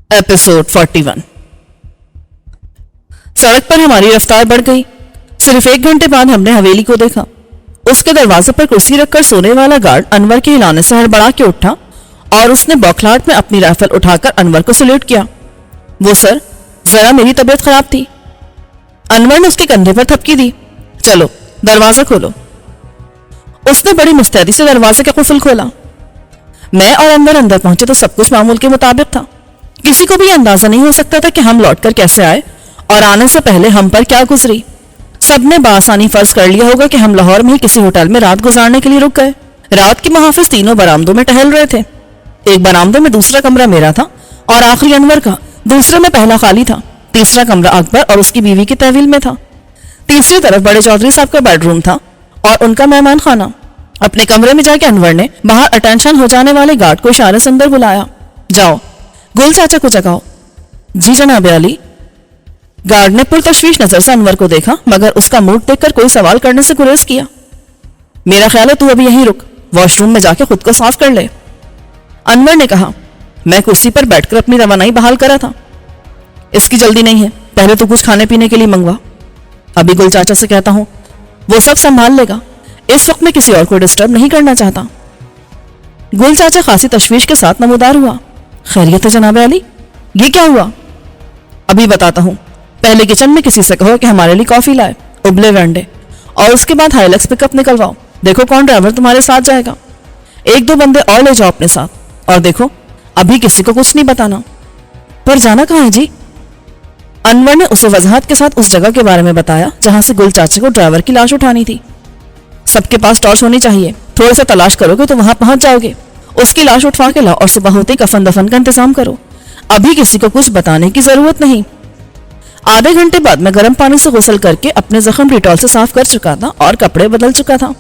Episode 41। सड़क पर हमारी रफ्तार बढ़ गई। सिर्फ 1 घंटे बाद हमने हवेली को देखा। उसके दरवाजे पर कुर्सी रखकर सोने वाला गार्ड अनवर के हिलाने से हड़बड़ा के उठा और उसने बौखलाहट में अपनी राइफल उठाकर अनवर को सल्यूट किया। वो सर, जरा मेरी तबीयत खराब थी। अनवर ने उसके कंधे पर थपकी दी। चलो दरवाजा खोलो। उसने बड़ी मुस्तैदी से दरवाजे का कुफल खोला। मैं और अनवर अंदर पहुंचे तो सब कुछ मामूल के मुताबिक था। किसी को भी अंदाजा नहीं हो सकता था कि हम लौटकर कैसे आए और आने से पहले हम पर क्या गुजरी। सबने बासानी फर्ज कर लिया होगा कि हम लाहौर में ही किसी होटल में रात गुजारने के लिए रुक गए। रात के मुहाफिज तीनों बरामदों में टहल रहे थे। एक बरामदे में दूसरा कमरा मेरा था और आखिरी अनवर का। दूसरे में पहला खाली था। तीसरा कमरा अकबर और उसकी बीवी की तहवील में था। तीसरी तरफ बड़े चौधरी साहब का बेडरूम था और उनका मेहमान खाना। अपने कमरे में जाके अनवर ने बाहर अटेंशन हो जाने वाले गार्ड को इशारे से अंदर बुलाया। जाओ गुल चाचा को जगाओ। जी जनाब अली। गार्ड ने पुरतशवीश नजर से अनवर को देखा, मगर उसका मूड देखकर कोई सवाल करने से गुरेज किया। मेरा ख्याल है तू अभी यहीं रुक, वॉशरूम में जाके खुद को साफ कर ले। अनवर ने कहा। मैं कुर्सी पर बैठकर अपनी रवानाई बहाल करा था। इसकी जल्दी नहीं है, पहले तो कुछ खाने पीने के लिए मंगवा। अभी गुल चाचा से कहता हूं, वो सब संभाल लेगा। इस वक्त मैं किसी और को डिस्टर्ब नहीं करना चाहता। गुल चाचा खासी तशवीश के साथ नमूदार हुआ। खैरियत है जनाब अली, ये क्या हुआ? अभी बताता हूँ। पहले किचन में किसी से कहो कि हमारे लिए कॉफी लाए, उबले हुए अंडे, और उसके बाद हाइलक्स पिकअप निकलवाओ। देखो कौन ड्राइवर तुम्हारे साथ जाएगा। 1-2 बंदे और ले जाओ अपने साथ, और देखो अभी किसी को कुछ नहीं बताना। पर जाना कहाँ है जी? अनवर ने उसे वजाहत के साथ उस जगह के बारे में बताया जहां से गुल चाचे को ड्राइवर की लाश उठानी थी। सबके पास टॉर्च होनी चाहिए, थोड़ा सा तलाश करोगे तो वहां पहुंच जाओगे। उसकी लाश उठवा के लाओ और सुबह होते ही कफन दफन का इंतजाम करो। अभी किसी को कुछ बताने की जरूरत नहीं। आधे घंटे बाद मैं गर्म पानी से गुसल करके अपने जख्म डिटॉल से साफ कर चुका था और कपड़े बदल चुका था।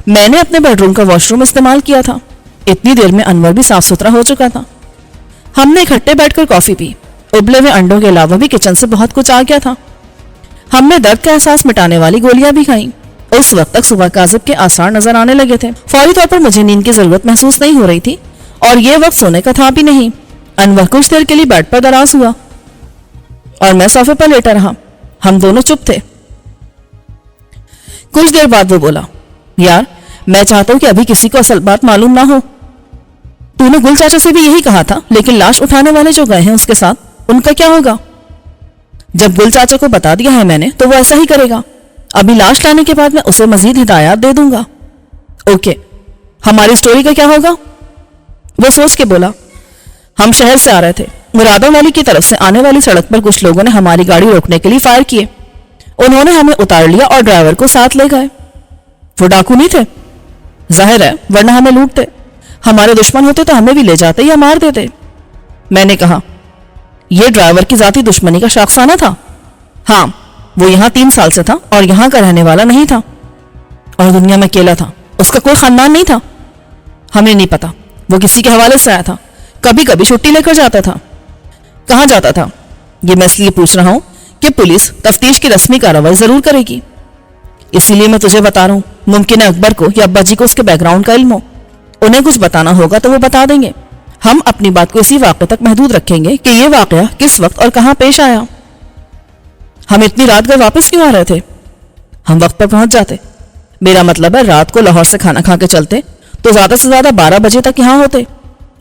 मैंने अपने बेडरूम का वॉशरूम इस्तेमाल किया था। इतनी देर में अनवर भी साफ सुथरा हो चुका था। हमने इकट्ठे बैठकर कॉफी पी। उबले हुए अंडों के अलावा भी किचन से बहुत कुछ आ गया था। हमने दर्द का एहसास मिटाने वाली गोलियां भी खाई। उस वक्त तक सुबह काजिब के आसार नजर आने लगे थे। फौरी तौर पर मुझे नींद की जरूरत महसूस नहीं हो रही थी और ये वक्त सोने का था भी नहीं। अनवर कुछ देर के लिए बेड पर दराज हुआ और मैं सोफे पर लेटा रहा। हम दोनों चुप थे। कुछ देर बाद वो बोला, यार मैं चाहता हूं कि अभी किसी को असल बात मालूम ना हो। तूने गुल चाचा से भी यही कहा था, लेकिन लाश उठाने वाले जो गए हैं उसके साथ, उनका क्या होगा? जब गुल चाचा को बता दिया है मैंने तो वो ऐसा ही करेगा। अभी लाश लाने के बाद मैं उसे मजीद हिदायत दे दूंगा। ओके, हमारी स्टोरी का क्या होगा? वो सोच के बोला, हम शहर से आ रहे थे। मुरादों वाली की तरफ से आने वाली सड़क पर कुछ लोगों ने हमारी गाड़ी रोकने के लिए फायर किए। उन्होंने हमें उतार लिया और ड्राइवर को साथ ले गए। वो डाकू नहीं थे? जाहिर है, वरना हमें लूटते। हमारे दुश्मन होते तो हमें भी ले जाते या मार देते। मैंने कहा, यह ड्राइवर की जाती दुश्मनी का शाखसाना था? हाँ, वो यहाँ 3 साल से था और यहाँ का रहने वाला नहीं था और दुनिया में अकेला था। उसका कोई खानदान नहीं था। हमें नहीं पता, वो किसी के हवाले से आया था। कभी कभी छुट्टी लेकर जाता था। कहाँ जाता था ये मैं इसलिए पूछ रहा हूँ कि पुलिस तफ्तीश की रस्मी कार्रवाई जरूर करेगी, इसीलिए मैं तुझे बता रहा हूँ। मुमकिन है अकबर को या अब्बा जी को उसके बैकग्राउंड का इल्म हो। उन्हें कुछ बताना होगा तो वो बता देंगे। हम अपनी बात को इसी वाक़े तक महदूद रखेंगे कि यह वाक़या किस वक्त और कहाँ पेश आया। हम इतनी रात घर वापस क्यों आ रहे थे? हम वक्त पर पहुंच जाते। मेरा मतलब है रात को लाहौर से खाना खा के चलते तो ज्यादा से ज्यादा 12 बजे तक यहाँ होते,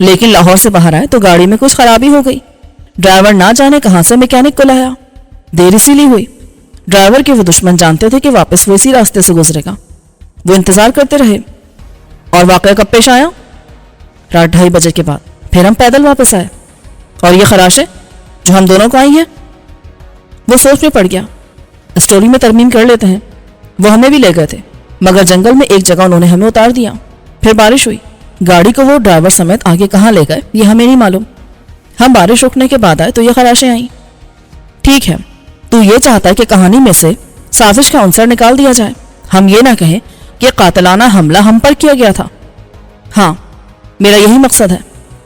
लेकिन लाहौर से बाहर आए तो गाड़ी में कुछ खराबी हो गई। ड्राइवर ना जाने कहां से मैकेनिक को लाया। देर इसीलिए हुई। ड्राइवर के वो दुश्मन जानते थे कि वापस वो इसी रास्ते से गुजरेगा। वो इंतजार करते रहे। और वाकया कब पेश आया? रात 2:30 बजे के बाद। फिर हम पैदल वापस आए। और ये खराशें जो हम दोनों को आई हैं? वो सोच में पड़ गया। स्टोरी में तरमीम कर लेते हैं। वो हमें भी ले गए थे, मगर जंगल में एक जगह उन्होंने हमें उतार दिया। फिर बारिश हुई। गाड़ी को वो ड्राइवर समेत आगे कहाँ ले गए ये हमें नहीं मालूम। हम बारिश रुकने के बाद आए तो ये खराशें आई। ठीक है, तू ये चाहता है कि कहानी में से साजिश का अंसर निकाल दिया जाए। हम ये ना कहें कि कातिलाना हमला हम पर किया गया था। हाँ, मेरा यही मकसद है।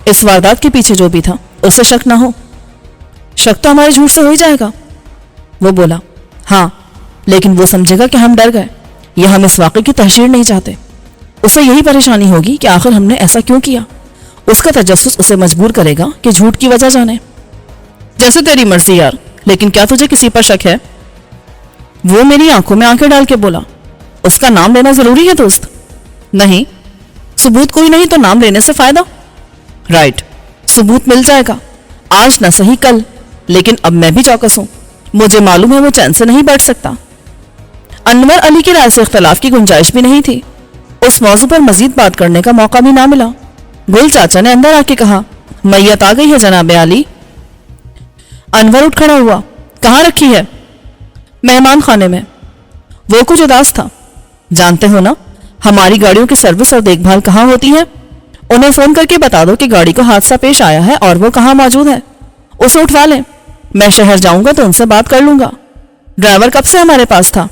इस वारदात के पीछे जो भी था उसे शक ना हो। शक तो हमारे झूठ से हो ही जाएगा। वो बोला, हाँ, लेकिन वो समझेगा कि हम डर गए या हम इस वाक़े की तहशीर नहीं चाहते। उसे यही परेशानी होगी कि आखिर हमने ऐसा क्यों किया। उसका तजस्सुस उसे मजबूर करेगा कि झूठ की वजह जाने। जैसे तेरी मर्जी यार, लेकिन क्या तुझे किसी पर शक है? वो मेरी आंखों में आंखें डाल के बोला। उसका नाम लेना जरूरी है दोस्त? नहीं, सबूत कोई नहीं तो नाम लेने से फायदा? राइट, सबूत मिल जाएगा, आज न सही कल, लेकिन अब मैं भी चौकस हूं। मुझे मालूम है वो चैन से नहीं बैठ सकता। अनवर अली की राय से इख्तलाफ की गुंजाइश भी नहीं थी। उस मौजू पर मजीद बात करने का मौका भी ना मिला। गुल चाचा ने अंदर आके कहा, मैयत आ गई है जनाब अली। अनवर उठ खड़ा हुआ। कहाँ रखी है? मेहमान खाने में। वो कुछ उदास था। जानते हो ना, हमारी गाड़ियों की सर्विस और देखभाल कहाँ होती है? उन्हें फोन करके बता दो कि गाड़ी को हादसा पेश आया है और वो कहाँ मौजूद है। उसे उठवा लें। मैं शहर जाऊंगा तो उनसे बात कर लूंगा। ड्राइवर कब से हमारे पास था?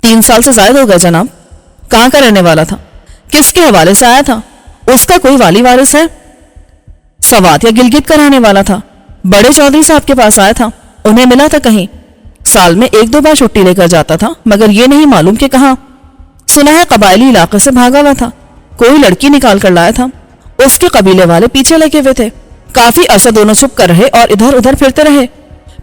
3 साल से ज्यादा हो गए जनाब। कहाँ का रहने वाला था? किसके हवाले से आया था? उसका कोई वाली वारिस है? सवात या गिलगित का रहने वाला था। बड़े चौधरी साहब के पास आया था। उन्हें मिला था कहीं। साल में 1-2 बार छुट्टी लेकर जाता था, मगर ये नहीं मालूम कि कहाँ। सुना है कबायली इलाके से भागा हुआ था। कोई लड़की निकाल कर लाया था। उसके कबीले वाले पीछे लगे हुए थे। काफी अरसा दोनों छुप कर रहे और इधर उधर फिरते रहे।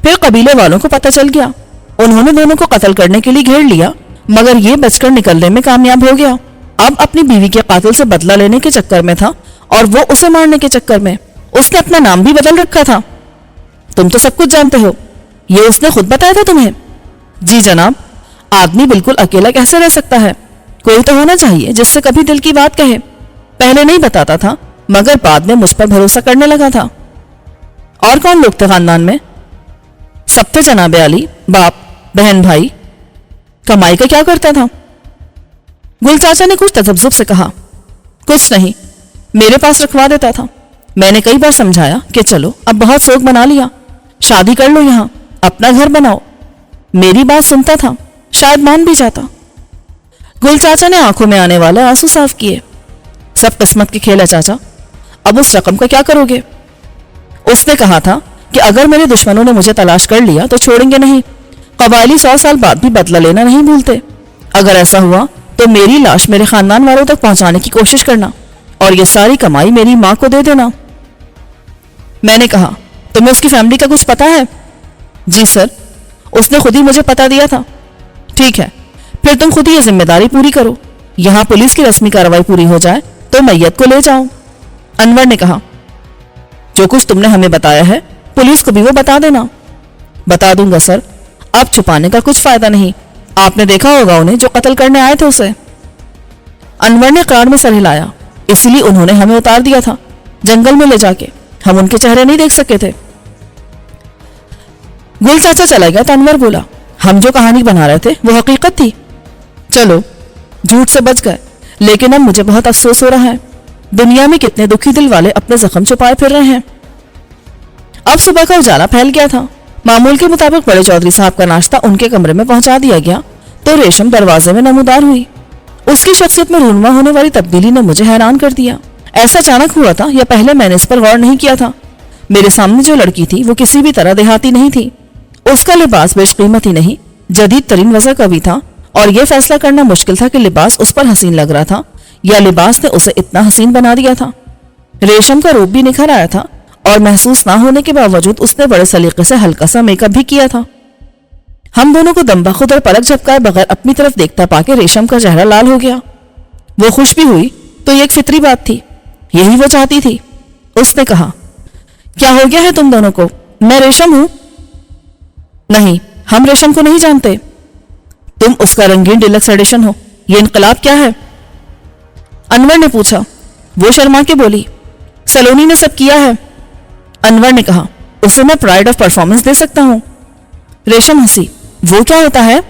फिर कबीले वालों को पता चल गया। उन्होंने दोनों को कत्ल करने के लिए घेर लिया, मगर ये बचकर निकलने में कामयाब हो गया। अब अपनी बीवी के कातिल से बदला लेने के चक्कर में था और वो उसे मारने के चक्कर में उसने अपना नाम भी बदल रखा था। तुम तो सब कुछ जानते हो। ये उसने खुद बताया था तुम्हें? जी जनाब। आदमी बिल्कुल अकेला कैसे रह सकता है? कोई तो होना चाहिए जिससे कभी दिल की बात कहे। पहले नहीं बताता था, मगर बाद में मुझ पर भरोसा करने लगा था। और कौन लोग थे खानदान में? सब थे जनाब अली, बाप, बहन, भाई। कमाई का क्या करता था? गुल चाचा ने कुछ तजब्जुब से कहा, कुछ नहीं, मेरे पास रखवा देता था। मैंने कई बार समझाया कि चलो अब बहुत शौक बना लिया, शादी कर लो, यहां अपना घर बनाओ। मेरी बात सुनता था, शायद मान भी जाता। गुल चाचा ने आंखों में आने वाले आंसू साफ किए। सब किस्मत के खेल है चाचा, अब उस रकम का क्या करोगे? उसने कहा था कि अगर मेरे दुश्मनों ने मुझे तलाश कर लिया तो छोड़ेंगे नहीं। कबायली 100 साल बाद भी बदला लेना नहीं भूलते। अगर ऐसा हुआ तो मेरी लाश मेरे खानदान वालों तक पहुंचाने की कोशिश करना और ये सारी कमाई मेरी मां को दे देना। मैंने कहा, तुम्हें उसकी फैमिली का कुछ पता है? जी सर, उसने खुद ही मुझे पता दिया था। ठीक है, फिर तुम खुद ही ये जिम्मेदारी पूरी करो। यहां पुलिस की रस्मी कार्रवाई पूरी हो जाए तो मैयत को ले जाओ। अनवर ने कहा, जो कुछ तुमने हमें बताया है पुलिस को भी वो बता देना। बता दूंगा सर, अब छुपाने का कुछ फायदा नहीं। आपने देखा होगा उन्हें जो कत्ल करने आए थे उसे। अनवर ने कार में सर हिलाया। इसलिए उन्होंने हमें उतार दिया था जंगल में ले जाके। हम उनके चेहरे नहीं देख सके थे। गुल चाचा चला गया तो अनवर बोला, हम जो कहानी बना रहे थे वो हकीकत थी। चलो, झूठ से बच गए, लेकिन अब मुझे बहुत अफसोस हो रहा है। दुनिया में कितने दुखी दिल वाले अपने जख्म छुपाए फिर रहे हैं। अब सुबह का उजाला फैल गया था। मामूल के मुताबिक बड़े चौधरी साहब का नाश्ता उनके कमरे में पहुंचा दिया गया तो रेशम दरवाजे में नमूदार हुई। उसकी शख्सियत में रूनुमा होने वाली तब्दीली ने मुझे हैरान कर दिया। ऐसा अचानक हुआ था या पहले मैंने इस पर गौर नहीं किया था? मेरे सामने जो लड़की थी वो किसी भी तरह देहाती नहीं थी। उसका लिबास बेशकीमती नहीं, जदीद तरीन वज़ा का भी था और यह फैसला करना मुश्किल था कि लिबास उस पर हसीन लग रहा था या लिबास ने उसे इतना हसीन बना दिया था। रेशम का रूप भी निखर आया था और महसूस ना होने के बावजूद उसने बड़े सलीके से हल्का सा मेकअप भी किया था। हम दोनों को दम बखुद और पलक झपकाए बगैर अपनी तरफ देखता पाके रेशम का चेहरा लाल हो गया। वो खुश भी हुई तो ये एक फितरी बात थी, यही वो चाहती थी। उसने कहा, क्या हो गया है तुम दोनों को? मैं रेशम हूं। नहीं, हम रेशम को नहीं जानते। तुम उसका रंगीन डिलक्स एडिशन हो। ये इनकलाब क्या है? अनवर ने पूछा। वो शर्मा के बोली, सलोनी ने सब किया है। अनवर ने कहा, उसे मैं प्राइड ऑफ परफॉर्मेंस दे सकता हूं। रेशम हंसी। वो क्या होता है?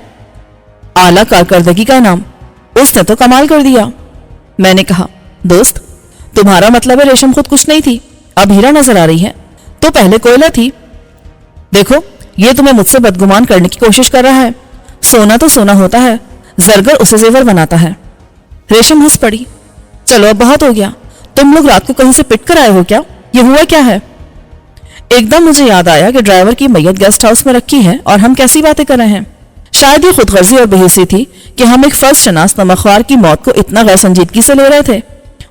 आला कारकर्दगी का नाम। उसने तो कमाल कर दिया। मैंने कहा, दोस्त तुम्हारा मतलब है रेशम खुद कुछ नहीं थी, अब हीरा नजर आ रही है, तो पहले कोयला थी। देखो, ये तुम्हें मुझसे बदगुमान करने की कोशिश कर रहा है। सोना तो सोना होता है, जरगर उसे जेवर बनाता है। रेशम हंस पड़ी। चलो अब बहुत हो गया। तुम लोग रात को कहीं से पिट कर आए हो क्या? ये हुआ क्या है? एकदम मुझे याद आया कि ड्राइवर की मैयत गेस्ट हाउस में रखी है और हम कैसी बातें कर रहे हैं। शायद ये खुदगर्जी और बेहिसी थी कि हम एक फर्ज शनास नमकवार की मौत को इतना गैर संजीदगी से ले रहे थे।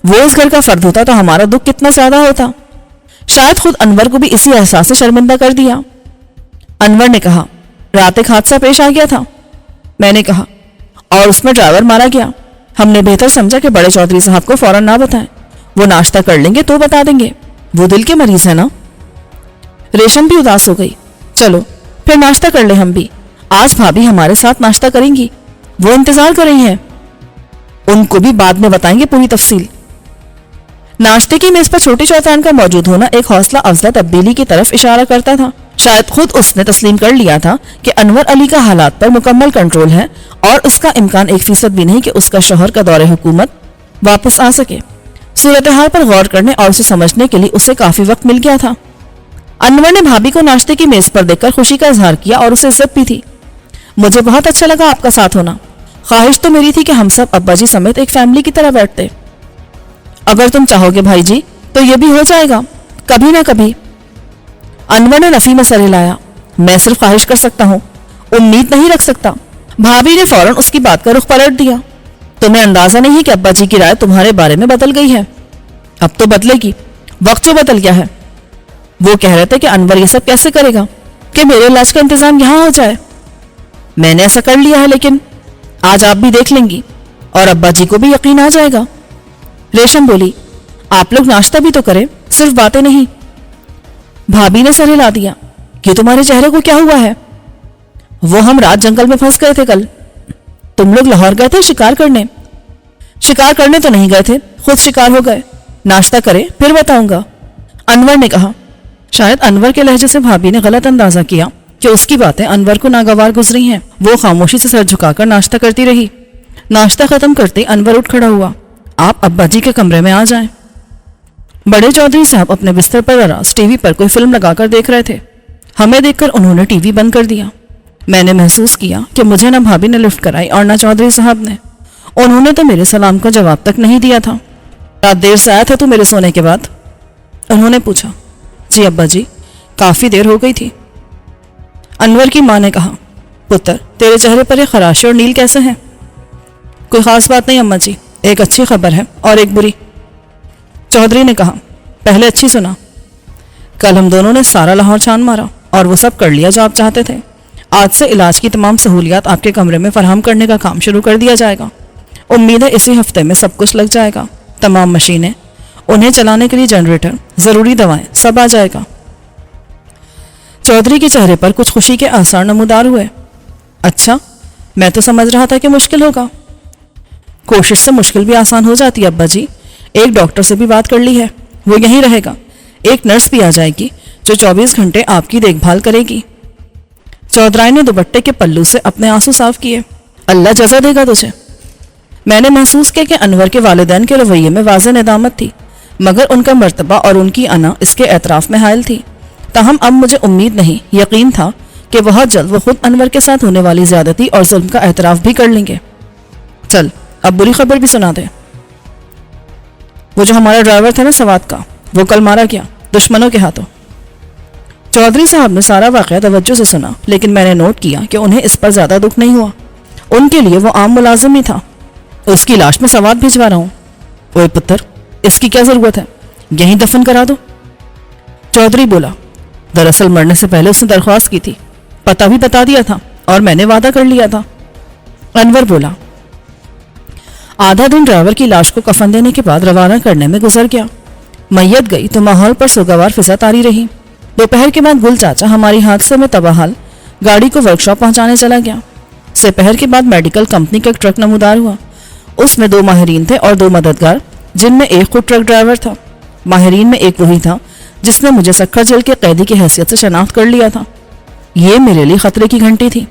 वो इस घर का फर्द होता तो हमारा दुख कितना ज्यादा होता। شاید خود انور کو بھی اسی احساس سے شرمندہ کر دیا۔ انور نے کہا، رات ایک حادثہ پیش آ گیا تھا۔ میں نے کہا، اور اس میں ڈرائیور مارا گیا۔ ہم نے بہتر سمجھا کہ بڑے چودھری صاحب کو فوراً نہ بتائیں، وہ ناشتہ کر لیں گے تو بتا دیں گے، وہ دل کے مریض ہے نا۔ ریشم بھی اداس ہو گئی۔ چلو پھر ناشتہ کر لیں ہم بھی، آج بھابھی ہمارے ساتھ ناشتہ کریں گی، وہ انتظار کر رہی ہیں، ان کو بھی بعد میں بتائیں گے پوری تفصیل۔ ناشتے کی میز پر چھوٹی شیطان کا موجود ہونا ایک حوصلہ افزا تبدیلی کی طرف اشارہ کرتا تھا۔ شاید خود اس نے تسلیم کر لیا تھا کہ انور علی کا حالات پر مکمل کنٹرول ہے اور اس کا امکان 1% بھی نہیں کہ اس کا شوہر کا دور حکومت واپس آ سکے۔ صورتحال پر غور کرنے اور اسے سمجھنے کے لیے اسے کافی وقت مل گیا تھا۔ انور نے بھابھی کو ناشتے کی میز پر دیکھ کر خوشی کا اظہار کیا اور اسے عزت بھی تھی۔ مجھے بہت اچھا لگا آپ کا ساتھ ہونا، خواہش تو میری تھی کہ ہم سب ابا جی سمیت ایک فیملی کی طرح بیٹھتے۔ اگر تم چاہو گے بھائی جی تو یہ بھی ہو جائے گا، کبھی نہ کبھی۔ انور نے نفی میں سر ہلایا۔ میں صرف خواہش کر سکتا ہوں، امید نہیں رکھ سکتا۔ بھابھی نے فوراً اس کی بات کا رخ پلٹ دیا۔ تمہیں اندازہ نہیں کہ ابا جی کی رائے تمہارے بارے میں بدل گئی ہے؟ اب تو بدلے گی، وقت جو بدل گیا ہے۔ وہ کہہ رہے تھے کہ انور یہ سب کیسے کرے گا کہ میرے علاج کا انتظام یہاں ہو جائے۔ میں نے ایسا کر لیا ہے، لیکن آج آپ بھی دیکھ لیں گی اور ابا جی کو بھی یقین آ جائے گا۔ ریشم بولی، آپ لوگ ناشتہ بھی تو کریں، صرف باتیں نہیں۔ بھابھی نے سر ہلا دیا۔ یہ تمہارے چہرے کو کیا ہوا ہے؟ وہ ہم رات جنگل میں پھنس گئے تھے کل۔ تم لوگ لاہور گئے تھے شکار کرنے؟ شکار کرنے تو نہیں گئے تھے، خود شکار ہو گئے۔ ناشتہ کرے پھر بتاؤں گا، انور نے کہا۔ شاید انور کے لہجے سے بھابھی نے غلط اندازہ کیا کہ اس کی باتیں انور کو ناگوار گزری ہیں۔ وہ خاموشی سے سر جھکا کر ناشتہ کرتی رہی۔ ناشتہ ختم کرتے انور اٹھ کھڑا ہوا۔ آپ ابا جی کے کمرے میں آ جائیں۔ بڑے چودھری صاحب اپنے بستر پر دراز ٹی وی پر کوئی فلم لگا کر دیکھ رہے تھے۔ ہمیں دیکھ کر انہوں نے ٹی وی بند کر دیا۔ میں نے محسوس کیا کہ مجھے نہ بھابھی نے لفٹ کرائی اور نہ چودھری صاحب نے۔ انہوں نے تو میرے سلام کا جواب تک نہیں دیا تھا۔ رات دیر سے آیا تھا تو میرے سونے کے بعد؟ انہوں نے پوچھا۔ جی ابا جی، کافی دیر ہو گئی تھی۔ انور کی ماں نے کہا، پتر تیرے چہرے پر یہ خراشے اور نیل کیسے ہیں؟ کوئی خاص بات نہیں اماں جی، ایک اچھی خبر ہے اور ایک بری۔ چودھری نے کہا، پہلے اچھی سنا۔ کل ہم دونوں نے سارا لاہور چھان مارا اور وہ سب کر لیا جو آپ چاہتے تھے۔ آج سے علاج کی تمام سہولیات آپ کے کمرے میں فراہم کرنے کا کام شروع کر دیا جائے گا۔ امید ہے اسی ہفتے میں سب کچھ لگ جائے گا، تمام مشینیں، انہیں چلانے کے لیے جنریٹر، ضروری دوائیں، سب آ جائے گا۔ چودھری کے چہرے پر کچھ خوشی کے آثار نمودار ہوئے۔ اچھا، میں تو سمجھ رہا تھا کہ مشکل ہوگا۔ کوشش سے مشکل بھی آسان ہو جاتی ہے ابا جی۔ ایک ڈاکٹر سے بھی بات کر لی ہے، وہ یہیں رہے گا۔ ایک نرس بھی آ جائے گی جو 24 گھنٹے آپ کی دیکھ بھال کرے گی۔ چودھرائی نے دوپٹے کے پلو سے اپنے آنسو صاف کیے۔ اللہ جزا دے گا تجھے۔ میں نے محسوس کیا کہ انور کے والدین کے رویے میں واضح ندامت تھی، مگر ان کا مرتبہ اور ان کی انا اس کے اعتراف میں حائل تھی۔ تاہم اب مجھے امید نہیں، یقین تھا کہ بہت جلد وہ خود انور کے ساتھ ہونے والی زیادتی اور ظلم کا اعتراف بھی کر لیں گے۔ چل اب بری خبر بھی سنا دے۔ وہ جو ہمارا ڈرائیور تھا نا سوات کا، وہ کل مارا گیا دشمنوں کے ہاتھوں۔ چودھری صاحب نے سارا واقعہ توجہ سے سنا، لیکن میں نے نوٹ کیا کہ انہیں اس پر زیادہ دکھ نہیں ہوا۔ ان کے لیے وہ عام ملازم ہی تھا۔ اس کی لاش میں سوات بھجوا رہا ہوں۔ اوے پتر، اس کی کیا ضرورت ہے، یہیں دفن کرا دو۔ چودھری بولا، دراصل مرنے سے پہلے اس نے درخواست کی تھی، پتہ بھی بتا دیا تھا اور میں نے وعدہ کر لیا تھا۔ انور بولا، آدھا دن ڈرائیور کی لاش کو کفن دینے کے بعد روانہ کرنے میں گزر گیا۔ میت گئی تو ماحول پر سوگوار فضا طاری رہی۔ دوپہر کے بعد گل چاچا ہماری حادثے میں تباہال گاڑی کو ورکشاپ پہنچانے چلا گیا۔ سپہر کے بعد میڈیکل کمپنی کا ایک ٹرک نمودار ہوا۔ اس میں 2 ماہرین تھے اور 2 مددگار، جن میں ایک خود ٹرک ڈرائیور تھا۔ ماہرین میں ایک وہی تھا جس نے مجھے سکھر جیل کے قیدی کی حیثیت سے شناخت کر لیا تھا۔ یہ میرے لیے خطرے کی گھنٹی تھی۔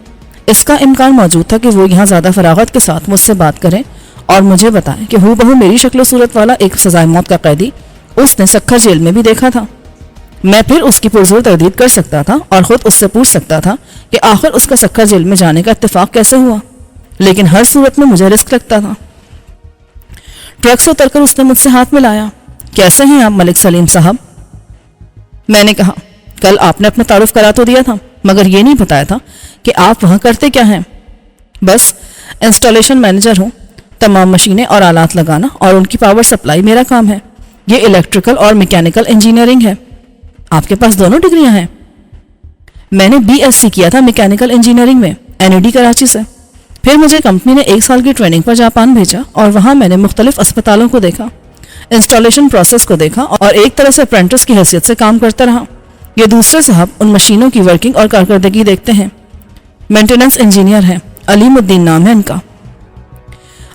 اس کا امکان موجود تھا کہ وہ یہاں زیادہ فراغت کے ساتھ مجھ سے بات کریں اور مجھے بتائیں کہ ہو بہو میری شکل و صورت والا ایک سزائے موت کا قیدی اس نے سکھر جیل میں بھی دیکھا تھا۔ میں پھر اس کی پرزور تردید کر سکتا تھا اور خود اس سے پوچھ سکتا تھا کہ آخر اس کا سکھر جیل میں جانے کا اتفاق کیسے ہوا، لیکن ہر صورت میں مجھے رسک لگتا تھا۔ ٹرک سے اتر کر اس نے مجھ سے ہاتھ ملایا۔ کیسے ہیں آپ ملک سلیم صاحب؟ میں نے کہا، کل آپ نے اپنا تعارف کرا تو دیا تھا، مگر یہ نہیں بتایا تھا کہ آپ وہاں کرتے کیا ہیں۔ بس انسٹالیشن مینیجر ہوں، تمام مشینیں اور آلات لگانا اور ان کی پاور سپلائی میرا کام ہے۔ یہ الیکٹریکل اور میکینیکل انجینئرنگ ہے۔ آپ کے پاس دونوں ڈگریاں ہیں؟ میں نے BSc کیا تھا میکینیکل انجینئرنگ میں NED کراچی سے. پھر مجھے کمپنی نے 1 سال کی ٹریننگ پر جاپان بھیجا اور وہاں میں نے مختلف اسپتالوں کو دیکھا، انسٹالیشن پروسیس کو دیکھا اور ایک طرح سے اپرینٹس کی حیثیت سے کام کرتا رہا. یہ دوسرے صاحب ان مشینوں کی ورکنگ اور کارکردگی دیکھتے ہیں. مینٹیننس انجینئر ہیں، علیم الدین نام ہے ان کا.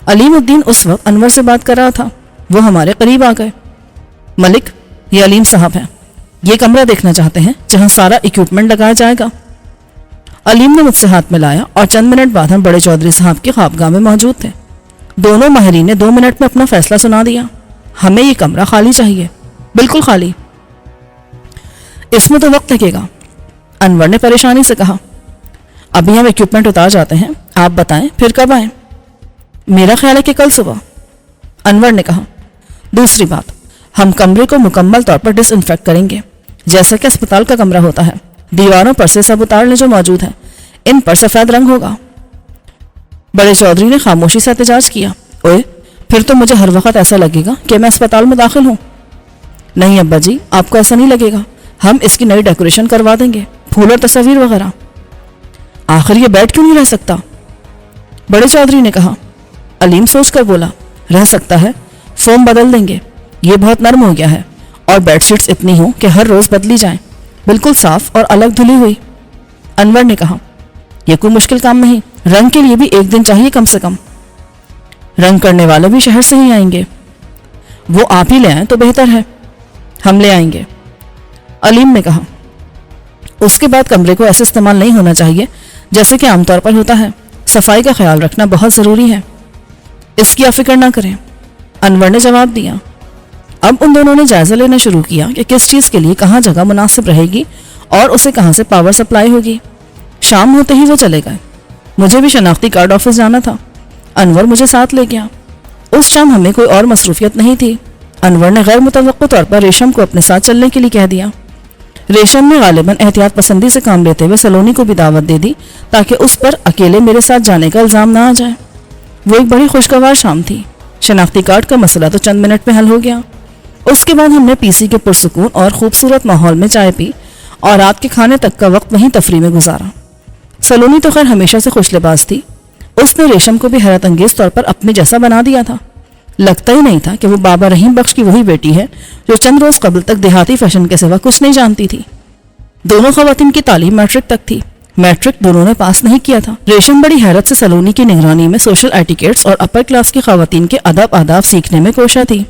علیم الدین اس وقت انور سے بات کر رہا تھا. وہ ہمارے قریب آ گئے. ملک، یہ علیم صاحب ہیں، یہ کمرہ دیکھنا چاہتے ہیں جہاں سارا اکوپمنٹ لگایا جائے گا. علیم نے مجھ سے ہاتھ ملایا اور چند منٹ بعد ہم بڑے چودھری صاحب کی خوابگاہ میں موجود تھے. دونوں ماہرین نے 2 منٹ میں اپنا فیصلہ سنا دیا. ہمیں یہ کمرہ خالی چاہیے، بالکل خالی. اس میں تو وقت لگے گا، انور نے پریشانی سے کہا. ابھی ہم اکوپمنٹ اتار جاتے ہیں، آپ بتائیں پھر کب آئیں؟ میرا خیال ہے کہ کل صبح، انور نے کہا. دوسری بات، ہم کمرے کو مکمل طور پر ڈس انفیکٹ کریں گے جیسا کہ اسپتال کا کمرہ ہوتا ہے. دیواروں پر سے سب اتار لیں جو موجود ہیں، ان پر سفید رنگ ہوگا. بڑے چودھری نے خاموشی سے احتجاج کیا. اوئے، پھر تو مجھے ہر وقت ایسا لگے گا کہ میں اسپتال میں داخل ہوں. نہیں ابا جی، آپ کو ایسا نہیں لگے گا. ہم اس کی نئی ڈیکوریشن کروا دیں گے، پھول اور تصاویر وغیرہ. آخر یہ بیڈ کیوں نہیں رہ سکتا؟ بڑے چودھری نے کہا. علیم سوچ کر بولا، رہ سکتا ہے، فوم بدل دیں گے، یہ بہت نرم ہو گیا ہے. اور بیڈ شیٹس اتنی ہوں کہ ہر روز بدلی جائیں، بالکل صاف اور الگ دھلی ہوئی. انور نے کہا. یہ کوئی مشکل کام نہیں، رنگ کے لیے بھی 1 دن چاہیے کم سے کم. رنگ کرنے والے بھی شہر سے ہی آئیں گے. وہ آپ ہی لے آئیں تو بہتر ہے. ہم لے آئیں گے، علیم نے کہا. اس کے بعد کمرے کو ایسے استعمال نہیں ہونا چاہیے جیسے کہ عام طور پر ہوتا ہے. صفائی کا خیال رکھنا بہت ضروری ہے. اس کی آپ فکر نہ کریں، انور نے جواب دیا. اب ان دونوں نے جائزہ لینا شروع کیا کہ کس چیز کے لیے کہاں جگہ مناسب رہے گی اور اسے کہاں سے پاور سپلائی ہوگی. شام ہوتے ہی وہ چلے گئے. مجھے بھی شناختی کارڈ آفس جانا تھا. انور مجھے ساتھ لے گیا. اس شام ہمیں کوئی اور مصروفیت نہیں تھی. انور نے غیر متوقع طور پر ریشم کو اپنے ساتھ چلنے کے لیے کہہ دیا. ریشم نے غالباً احتیاط پسندی سے کام لیتے ہوئے سلونی کو بھی دعوت دے دی تاکہ اس پر اکیلے میرے ساتھ جانے کا الزام نہ آ جائے. وہ ایک بڑی خوشگوار شام تھی. شناختی کارڈ کا مسئلہ تو چند منٹ میں حل ہو گیا. اس کے بعد ہم نے PC کے پرسکون اور خوبصورت ماحول میں چائے پی اور رات کے کھانے تک کا وقت وہیں تفریح میں گزارا. سلونی تو خیر ہمیشہ سے خوش لباس تھی. اس نے ریشم کو بھی حیرت انگیز طور پر اپنے جیسا بنا دیا تھا. لگتا ہی نہیں تھا کہ وہ بابا رحیم بخش کی وہی بیٹی ہے جو چند روز قبل تک دیہاتی فیشن کے سوا کچھ نہیں جانتی تھی. دونوں خواتین کی تعلیم میٹرک تک تھی. میٹرک دونوں نے پاس نہیں کیا تھا. ریشم بڑی حیرت سے سلونی کی نگرانی میں سوشل ایٹیکیٹس اور اپر کلاس کی خواتین کے ادب آداب سیکھنے میں کوشاں تھی.